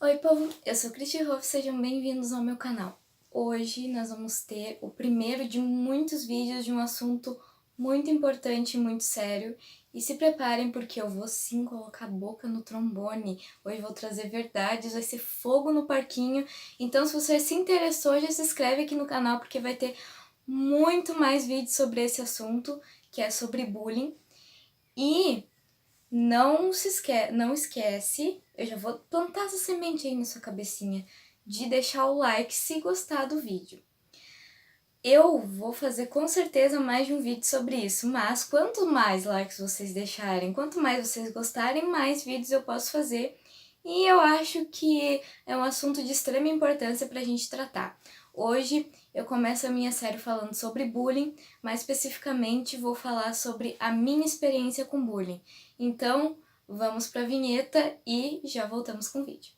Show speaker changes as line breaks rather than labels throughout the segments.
Oi, povo! Eu sou Cristi Hoff, sejam bem-vindos ao meu canal. Hoje nós vamos ter o primeiro de muitos vídeos de um assunto muito importante e muito sério. E se preparem porque eu vou sim colocar a boca no trombone. Hoje vou trazer verdades, vai ser fogo no parquinho. Então se você se interessou, já se inscreve aqui no canal porque vai ter muito mais vídeos sobre esse assunto, que é sobre bullying. E não esquece, eu já vou plantar essa semente aí na sua cabecinha, de deixar o like se gostar do vídeo. Eu vou fazer com certeza mais de um vídeo sobre isso, mas quanto mais likes vocês deixarem, quanto mais vocês gostarem, mais vídeos eu posso fazer. E eu acho que é um assunto de extrema importância pra gente tratar. Hoje eu começo a minha série falando sobre bullying, mais especificamente vou falar sobre a minha experiência com bullying. Então, vamos pra vinheta e já voltamos com o vídeo.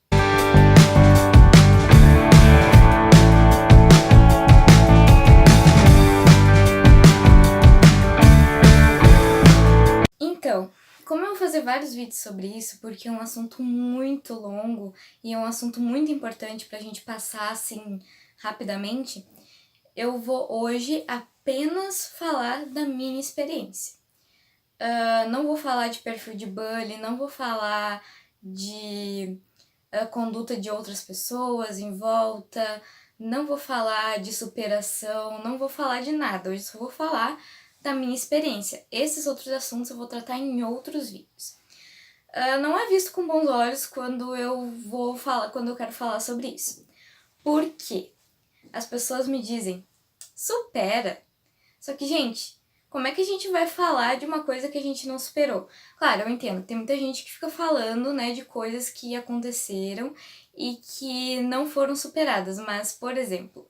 Então, como eu vou fazer vários vídeos sobre isso, porque é um assunto muito longo e é um assunto muito importante pra gente passar assim rapidamente, eu vou hoje apenas falar da minha experiência. Não vou falar de perfil de bullying, não vou falar de conduta de outras pessoas em volta, não vou falar de superação, não vou falar de nada, hoje só vou falar da minha experiência. Esses outros assuntos eu vou tratar em outros vídeos. Não é visto com bons olhos quando eu quero falar sobre isso. Por quê? As pessoas me dizem, supera. Só que, gente, como é que a gente vai falar de uma coisa que a gente não superou? Claro, eu entendo, tem muita gente que fica falando, né, de coisas que aconteceram e que não foram superadas, mas, por exemplo,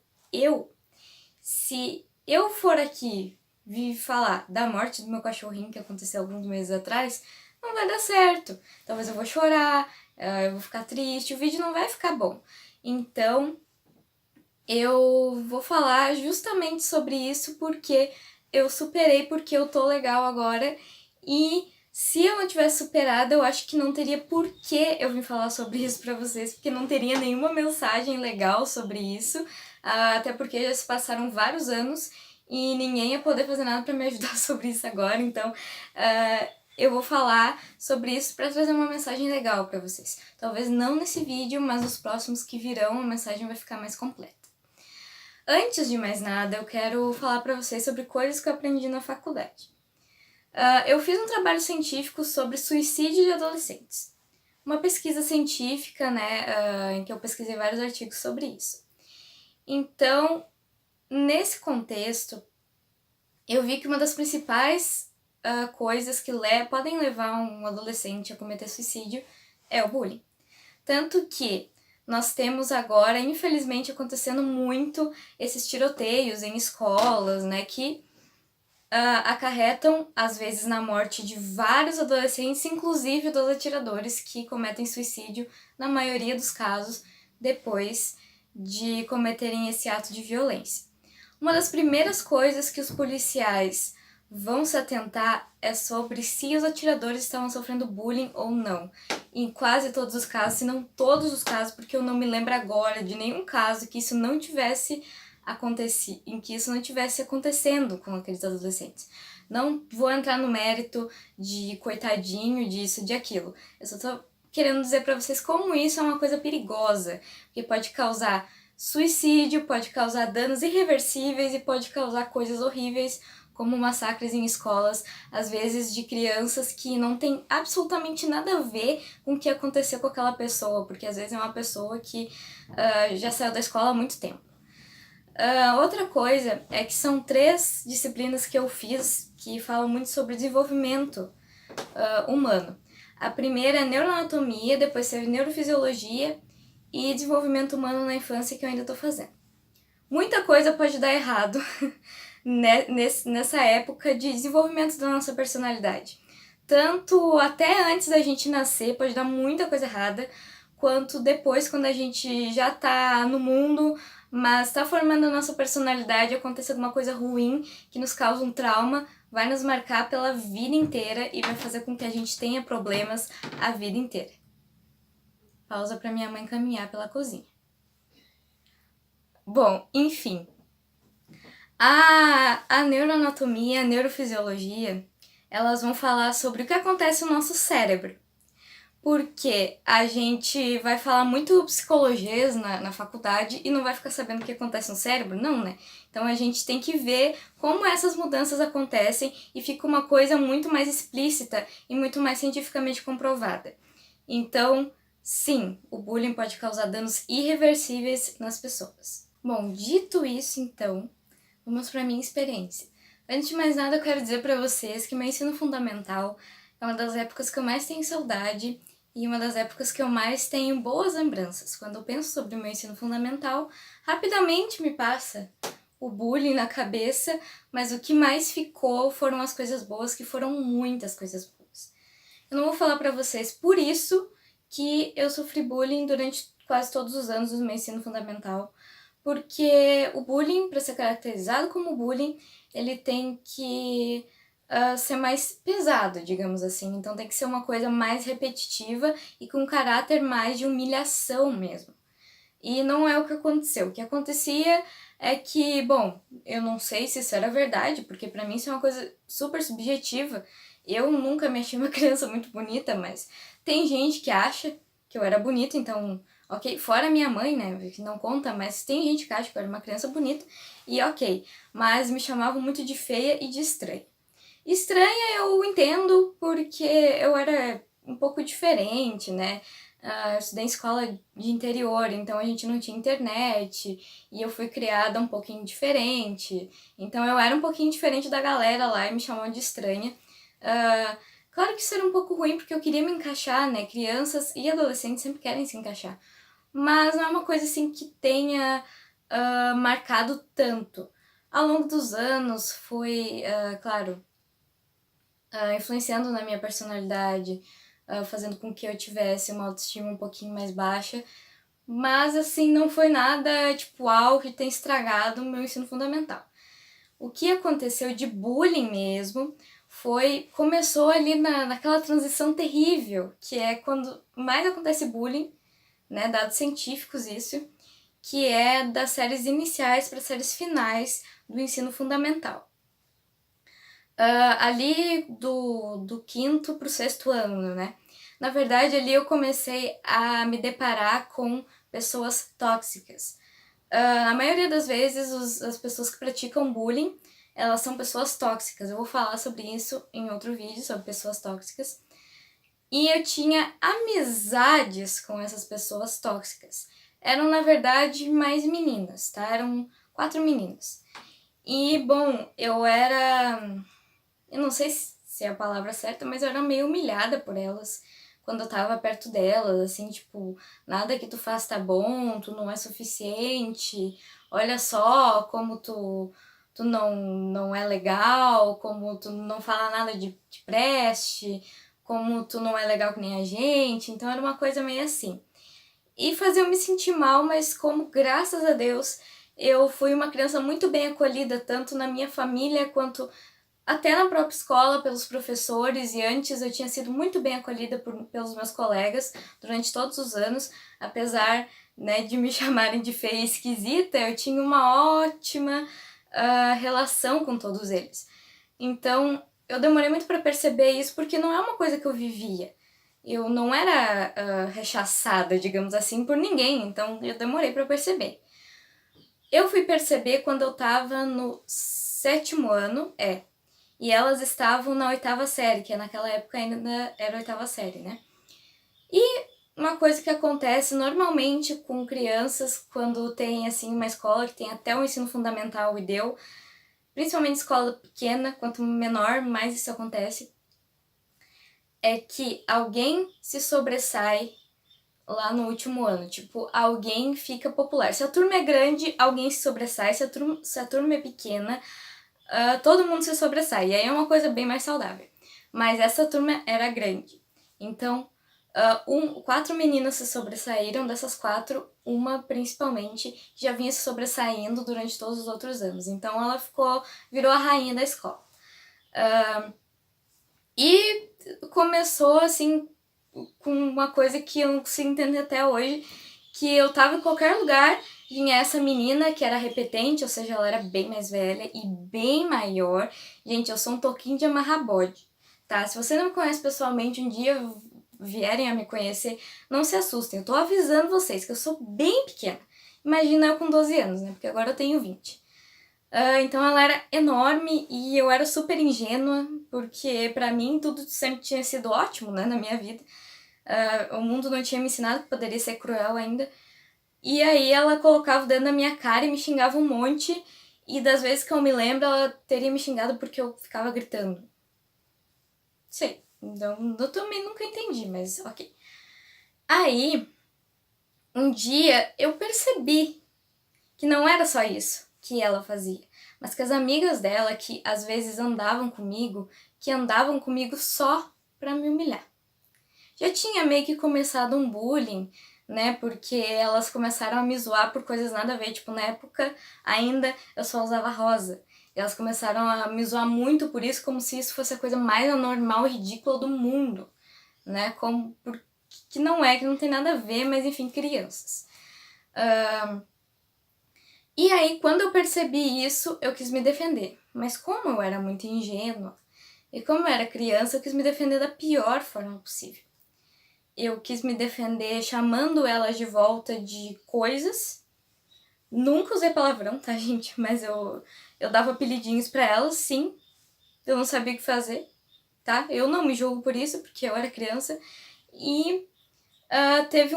se eu for aqui vir falar da morte do meu cachorrinho que aconteceu alguns meses atrás, não vai dar certo. Talvez eu vou chorar, eu vou ficar triste, o vídeo não vai ficar bom. Então, eu vou falar justamente sobre isso porque eu superei, porque eu tô legal agora. E se eu não tivesse superado, eu acho que não teria por que eu vim falar sobre isso pra vocês, porque não teria nenhuma mensagem legal sobre isso, até porque já se passaram vários anos e ninguém ia poder fazer nada pra me ajudar sobre isso agora, então eu vou falar sobre isso pra trazer uma mensagem legal pra vocês. Talvez não nesse vídeo, mas nos próximos que virão a mensagem vai ficar mais completa. Antes de mais nada, eu quero falar pra vocês sobre coisas que eu aprendi na faculdade. Eu fiz um trabalho científico sobre suicídio de adolescentes. Uma pesquisa científica, né, em que eu pesquisei vários artigos sobre isso. Então, nesse contexto, eu vi que uma das principais coisas que podem levar um adolescente a cometer suicídio é o bullying. Tanto que nós temos agora, infelizmente, acontecendo muito esses tiroteios em escolas, né, que acarretam, às vezes, na morte de vários adolescentes, inclusive dos atiradores que cometem suicídio, na maioria dos casos, depois de cometerem esse ato de violência. Uma das primeiras coisas que os policiais vão se atentar é sobre se os atiradores estavam sofrendo bullying ou não. Em quase todos os casos, se não todos os casos, porque eu não me lembro agora de nenhum caso que isso não tivesse acontecendo com aqueles adolescentes. Não vou entrar no mérito de coitadinho, disso, de aquilo. Eu só tô querendo dizer pra vocês como isso é uma coisa perigosa, porque pode causar suicídio, pode causar danos irreversíveis e pode causar coisas horríveis, como massacres em escolas, às vezes de crianças que não tem absolutamente nada a ver com o que aconteceu com aquela pessoa, porque às vezes é uma pessoa que já saiu da escola há muito tempo. Outra coisa é que são 3 disciplinas que eu fiz que falam muito sobre desenvolvimento humano. A primeira é neuroanatomia, depois teve neurofisiologia e desenvolvimento humano na infância, que eu ainda tô fazendo. Muita coisa pode dar errado nessa época de desenvolvimento da nossa personalidade. Tanto até antes da gente nascer pode dar muita coisa errada, quanto depois, quando a gente já tá no mundo, mas tá formando a nossa personalidade, acontece alguma coisa ruim que nos causa um trauma, vai nos marcar pela vida inteira e vai fazer com que a gente tenha problemas a vida inteira. Pausa para minha mãe caminhar pela cozinha. Bom, enfim. A neuroanatomia, a neurofisiologia, elas vão falar sobre o que acontece no nosso cérebro. Porque a gente vai falar muito psicologias na faculdade e não vai ficar sabendo o que acontece no cérebro? Não, né? Então a gente tem que ver como essas mudanças acontecem e fica uma coisa muito mais explícita e muito mais cientificamente comprovada. Então, sim, o bullying pode causar danos irreversíveis nas pessoas. Bom, dito isso, então, vamos para a minha experiência. Antes de mais nada, eu quero dizer para vocês que meu ensino fundamental é uma das épocas que eu mais tenho saudade e uma das épocas que eu mais tenho boas lembranças. Quando eu penso sobre o meu ensino fundamental, rapidamente me passa o bullying na cabeça, mas o que mais ficou foram as coisas boas, que foram muitas coisas boas. Eu não vou falar para vocês por isso que eu sofri bullying durante quase todos os anos do meu ensino fundamental, porque o bullying, para ser caracterizado como bullying, ele tem que ser mais pesado, digamos assim. Então tem que ser uma coisa mais repetitiva e com um caráter mais de humilhação mesmo. E não é o que aconteceu. O que acontecia é que, bom, eu não sei se isso era verdade, porque para mim isso é uma coisa super subjetiva. Eu nunca me achei uma criança muito bonita, mas tem gente que acha que eu era bonita, então, ok, fora minha mãe, né, que não conta, mas tem gente que acha que eu era uma criança bonita, e ok, mas me chamavam muito de feia e de estranha. Estranha eu entendo porque eu era um pouco diferente, né? Eu estudei em escola de interior, então a gente não tinha internet e eu fui criada um pouquinho diferente. Então eu era um pouquinho diferente da galera lá e me chamavam de estranha. Claro que isso era um pouco ruim porque eu queria me encaixar, né? Crianças e adolescentes sempre querem se encaixar. Mas não é uma coisa assim que tenha marcado tanto. Ao longo dos anos foi, claro, influenciando na minha personalidade, fazendo com que eu tivesse uma autoestima um pouquinho mais baixa. Mas, assim, não foi nada, tipo, algo que tenha estragado o meu ensino fundamental. O que aconteceu de bullying mesmo começou ali naquela transição terrível, que é quando mais acontece bullying, né, dados científicos isso, que é das séries iniciais para as séries finais do ensino fundamental. Ali do quinto pro sexto ano, né? Na verdade, ali eu comecei a me deparar com pessoas tóxicas. Na maioria das vezes, as pessoas que praticam bullying, elas são pessoas tóxicas. Eu vou falar sobre isso em outro vídeo, sobre pessoas tóxicas. E eu tinha amizades com essas pessoas tóxicas. Eram, na verdade, mais meninas, tá? Eram 4 meninas. E, bom, eu não sei se é a palavra certa, mas eu era meio humilhada por elas quando eu tava perto delas, assim, tipo, nada que tu faz tá bom, tu não é suficiente, olha só como tu não é legal, como tu não fala nada de preste, como tu não é legal que nem a gente, então era uma coisa meio assim. E fazia eu me sentir mal, mas como, graças a Deus, eu fui uma criança muito bem acolhida, tanto na minha família quanto até na própria escola, pelos professores, e antes eu tinha sido muito bem acolhida pelos meus colegas durante todos os anos, apesar, né, de me chamarem de feia e esquisita, eu tinha uma ótima relação com todos eles. Então, eu demorei muito para perceber isso, porque não é uma coisa que eu vivia. Eu não era rechaçada, digamos assim, por ninguém, então eu demorei para perceber. Eu fui perceber quando eu tava no 7º ano, e elas estavam na 8ª série, que naquela época ainda era 8ª série, né? E uma coisa que acontece normalmente com crianças quando tem, assim, uma escola que tem até o ensino fundamental e deu, principalmente escola pequena, quanto menor, mais isso acontece, é que alguém se sobressai lá no último ano. Tipo, alguém fica popular. Se a turma é grande, alguém se sobressai. Se a turma é pequena, todo mundo se sobressai. E aí é uma coisa bem mais saudável. Mas essa turma era grande. Então, 4 meninas se sobressaíram. Dessas 4, uma principalmente já vinha se sobressaindo durante todos os outros anos. Então ela virou a rainha da escola. E começou assim, com uma coisa que eu não consigo entender até hoje, que eu tava em qualquer lugar, vinha essa menina que era repetente, ou seja, ela era bem mais velha e bem maior. Gente, eu sou um toquinho de amarrar bode, tá? Se você não me conhece pessoalmente, um dia vierem a me conhecer, não se assustem, eu tô avisando vocês que eu sou bem pequena. Imagina eu com 12 anos, né? Porque agora eu tenho 20. Então ela era enorme e eu era super ingênua, porque pra mim tudo sempre tinha sido ótimo, né, na minha vida. O mundo não tinha me ensinado que poderia ser cruel ainda. E aí ela colocava o dedo na minha cara e me xingava um monte. E das vezes que eu me lembro, ela teria me xingado porque eu ficava gritando. Sei, então eu também nunca entendi, mas ok. Aí, um dia eu percebi que não era só isso que ela fazia, mas que as amigas dela, que às vezes andavam comigo, que andavam comigo só pra me humilhar. Já tinha meio que começado um bullying, né? Porque elas começaram a me zoar por coisas nada a ver. Tipo, na época ainda eu só usava rosa. E elas começaram a me zoar muito por isso, como se isso fosse a coisa mais anormal e ridícula do mundo, né? Como que não é, que não tem nada a ver, mas enfim, crianças. E aí, quando eu percebi isso, eu quis me defender. Mas como eu era muito ingênua e como eu era criança, eu quis me defender da pior forma possível. Eu quis me defender chamando elas de volta de coisas. Nunca usei palavrão, tá, gente? Mas eu dava apelidinhos pra elas, sim. Eu não sabia o que fazer, tá? Eu não me julgo por isso, porque eu era criança. E teve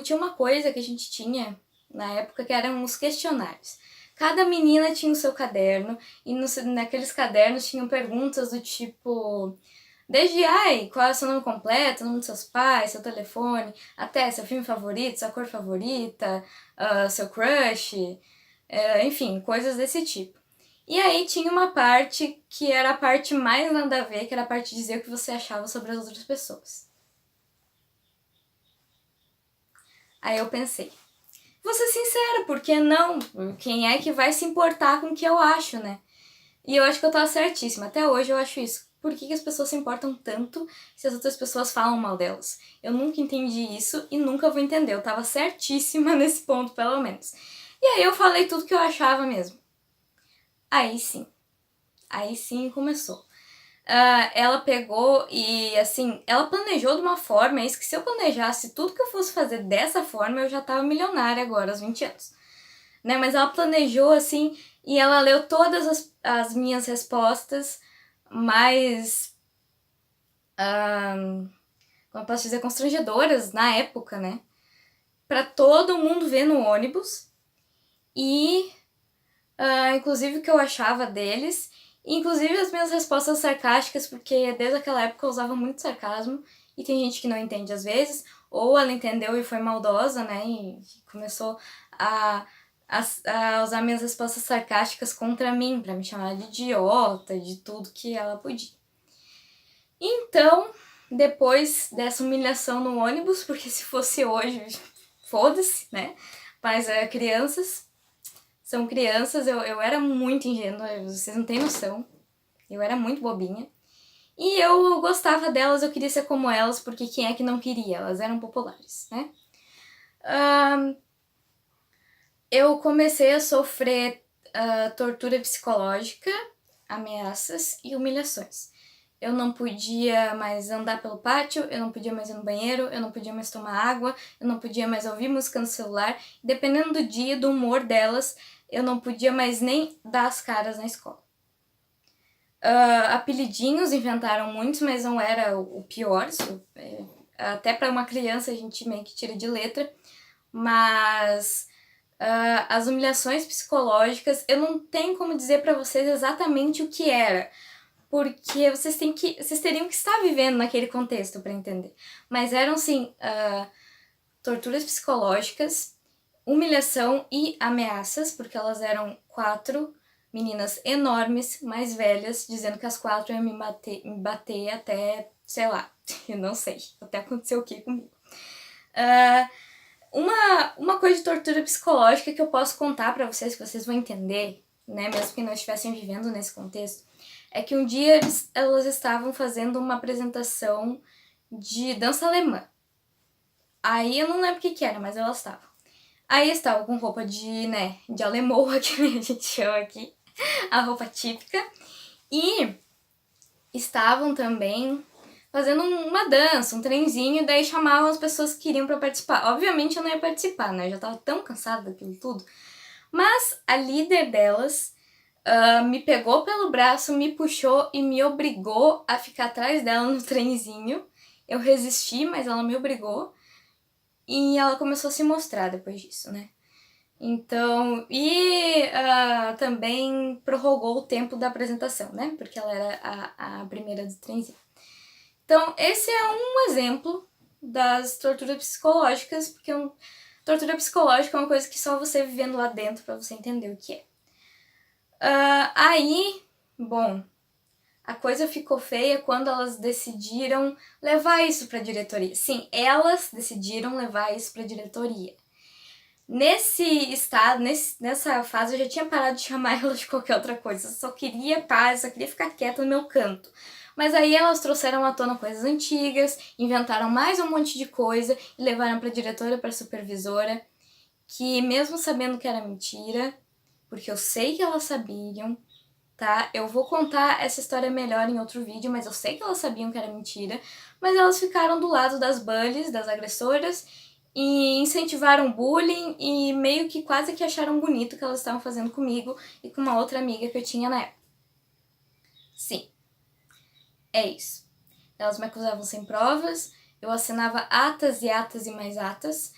tinha uma coisa que a gente tinha na época que eram os questionários. Cada menina tinha o seu caderno e naqueles cadernos tinham perguntas do tipo... Desde, qual é o seu nome completo, o nome dos seus pais, seu telefone, até seu filme favorito, sua cor favorita, seu crush, enfim, coisas desse tipo. E aí tinha uma parte que era a parte mais nada a ver, que era a parte de dizer o que você achava sobre as outras pessoas. Aí eu pensei, vou ser sincera, por que não? Quem é que vai se importar com o que eu acho, né? E eu acho que eu tava certíssima, até hoje eu acho isso. Por que as pessoas se importam tanto se as outras pessoas falam mal delas? Eu nunca entendi isso e nunca vou entender. Eu tava certíssima nesse ponto, pelo menos. E aí eu falei tudo que eu achava mesmo. Aí sim começou. Ela pegou e, assim, ela planejou de uma forma, isso que se eu planejasse tudo que eu fosse fazer dessa forma, eu já tava milionária agora, aos 20 anos. Né? Mas ela planejou, assim, e ela leu todas as minhas respostas, mais, como eu posso dizer, constrangedoras na época, né? Pra todo mundo ver no ônibus. E, inclusive, o que eu achava deles. Inclusive as minhas respostas sarcásticas, porque desde aquela época eu usava muito sarcasmo. E tem gente que não entende às vezes. Ou ela entendeu e foi maldosa, né? E começou a usar minhas respostas sarcásticas contra mim, pra me chamar de idiota, de tudo que ela podia. Então, depois dessa humilhação no ônibus, porque se fosse hoje, foda-se, né? Mas crianças são crianças, eu era muito ingênua, vocês não têm noção. Eu era muito bobinha. E eu gostava delas, eu queria ser como elas, porque quem é que não queria? Elas eram populares, né? Eu comecei a sofrer tortura psicológica, ameaças e humilhações. Eu não podia mais andar pelo pátio, eu não podia mais ir no banheiro, eu não podia mais tomar água, eu não podia mais ouvir música no celular. Dependendo do dia, do humor delas, eu não podia mais nem dar as caras na escola. Apelidinhos inventaram muitos, mas não era o pior. Até para uma criança a gente meio que tira de letra. Mas as humilhações psicológicas, eu não tenho como dizer para vocês exatamente o que era, porque vocês teriam que estar vivendo naquele contexto para entender. Mas eram, sim, torturas psicológicas, humilhação e ameaças, porque elas eram 4 meninas enormes, mais velhas, dizendo que as 4 iam me bater até, sei lá, eu não sei, até aconteceu o que comigo. Uma coisa de tortura psicológica que eu posso contar pra vocês, que vocês vão entender, né, mesmo que não estivessem vivendo nesse contexto, é que um dia elas estavam fazendo uma apresentação de dança alemã. Aí eu não lembro o que era, mas elas estavam. Aí estavam com roupa de alemoa, que a gente chama aqui, a roupa típica. E estavam também fazendo uma dança, um trenzinho, e daí chamavam as pessoas que queriam pra participar. Obviamente eu não ia participar, né? Eu já tava tão cansada daquilo tudo. Mas a líder delas me pegou pelo braço, me puxou e me obrigou a ficar atrás dela no trenzinho. Eu resisti, mas ela me obrigou. E ela começou a se mostrar depois disso, né? Então, também prorrogou o tempo da apresentação, né? Porque ela era a primeira do trenzinho. Então, esse é um exemplo das torturas psicológicas, porque tortura psicológica é uma coisa que só você vivendo lá dentro pra você entender o que é. Bom, a coisa ficou feia quando elas decidiram levar isso pra diretoria. Sim, elas decidiram levar isso pra diretoria. Nesse estado, nessa fase, eu já tinha parado de chamar ela de qualquer outra coisa. Eu só queria paz, só queria ficar quieta no meu canto. Mas aí elas trouxeram à tona coisas antigas, inventaram mais um monte de coisa e levaram pra diretora, pra supervisora, que mesmo sabendo que era mentira, porque eu sei que elas sabiam, tá? Eu vou contar essa história melhor em outro vídeo, mas eu sei que elas sabiam que era mentira, mas elas ficaram do lado das bullies, das agressoras, e incentivaram bullying e meio que quase que acharam bonito o que elas estavam fazendo comigo e com uma outra amiga que eu tinha na época. Sim, é isso. Elas me acusavam sem provas, eu assinava atas e atas e mais atas,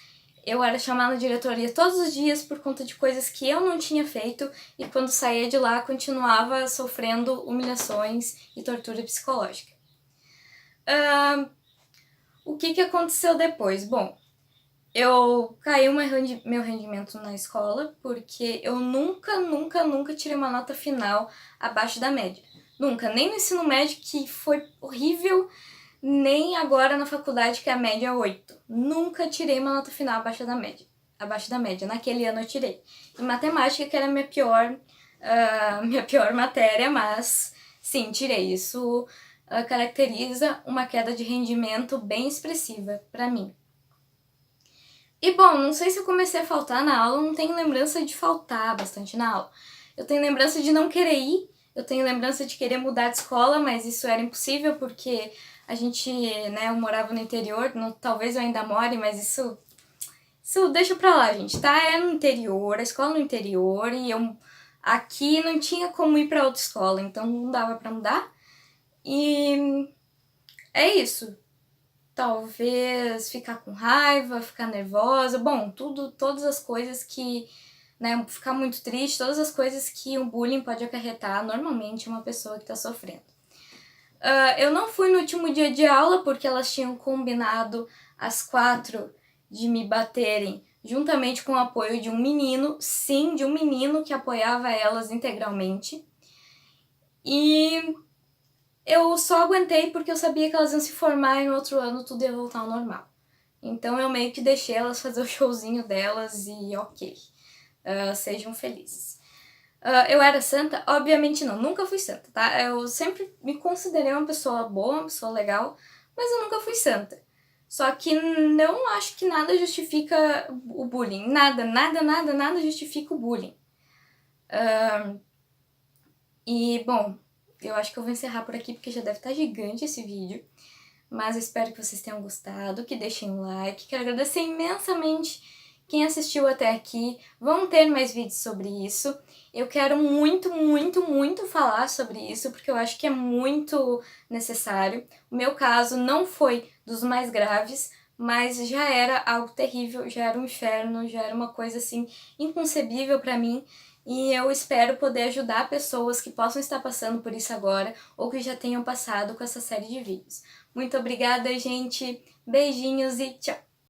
eu era chamada na diretoria todos os dias por conta de coisas que eu não tinha feito e quando saía de lá continuava sofrendo humilhações e tortura psicológica. O que aconteceu depois? Bom, eu caí meu rendimento na escola porque eu nunca tirei uma nota final abaixo da média. Nunca, nem no ensino médio, que foi horrível, nem agora na faculdade, que a média é 8. Nunca tirei uma nota final abaixo da média. Abaixo da média. Naquele ano eu tirei. Em matemática, que era a minha pior matéria, mas sim, tirei. Isso caracteriza uma queda de rendimento bem expressiva pra mim. E bom, não sei se eu comecei a faltar na aula, eu não tenho lembrança de faltar bastante na aula. Eu tenho lembrança de não querer ir, eu tenho lembrança de querer mudar de escola, mas isso era impossível porque a gente, né, eu morava no interior, talvez eu ainda more, mas isso deixa pra lá, gente, tá? É no interior, a escola no interior, e eu aqui não tinha como ir pra outra escola, então não dava pra mudar. E é isso. Talvez ficar com raiva, ficar nervosa, bom, todas as coisas que, né, ficar muito triste, todas as coisas que um bullying pode acarretar normalmente uma pessoa que tá sofrendo. Eu não fui no último dia de aula porque elas tinham combinado às 4 de me baterem, juntamente com o apoio de um menino, sim, de um menino que apoiava elas integralmente. E eu só aguentei porque eu sabia que elas iam se formar e no outro ano tudo ia voltar ao normal. Então eu meio que deixei elas fazer o showzinho delas e ok, sejam felizes. Eu era santa? Obviamente não, nunca fui santa, tá? Eu sempre me considerei uma pessoa boa, uma pessoa legal, mas eu nunca fui santa. Só que não acho que nada justifica o bullying, nada justifica o bullying. E bom, eu acho que eu vou encerrar por aqui porque já deve estar gigante esse vídeo. Mas eu espero que vocês tenham gostado, que deixem um like. Quero agradecer imensamente quem assistiu até aqui. Vão ter mais vídeos sobre isso. Eu quero muito falar sobre isso, porque eu acho que é muito necessário. O meu caso não foi dos mais graves, mas já era algo terrível, já era um inferno, já era uma coisa assim inconcebível pra mim. E eu espero poder ajudar pessoas que possam estar passando por isso agora ou que já tenham passado com essa série de vídeos. Muito obrigada, gente. Beijinhos e tchau!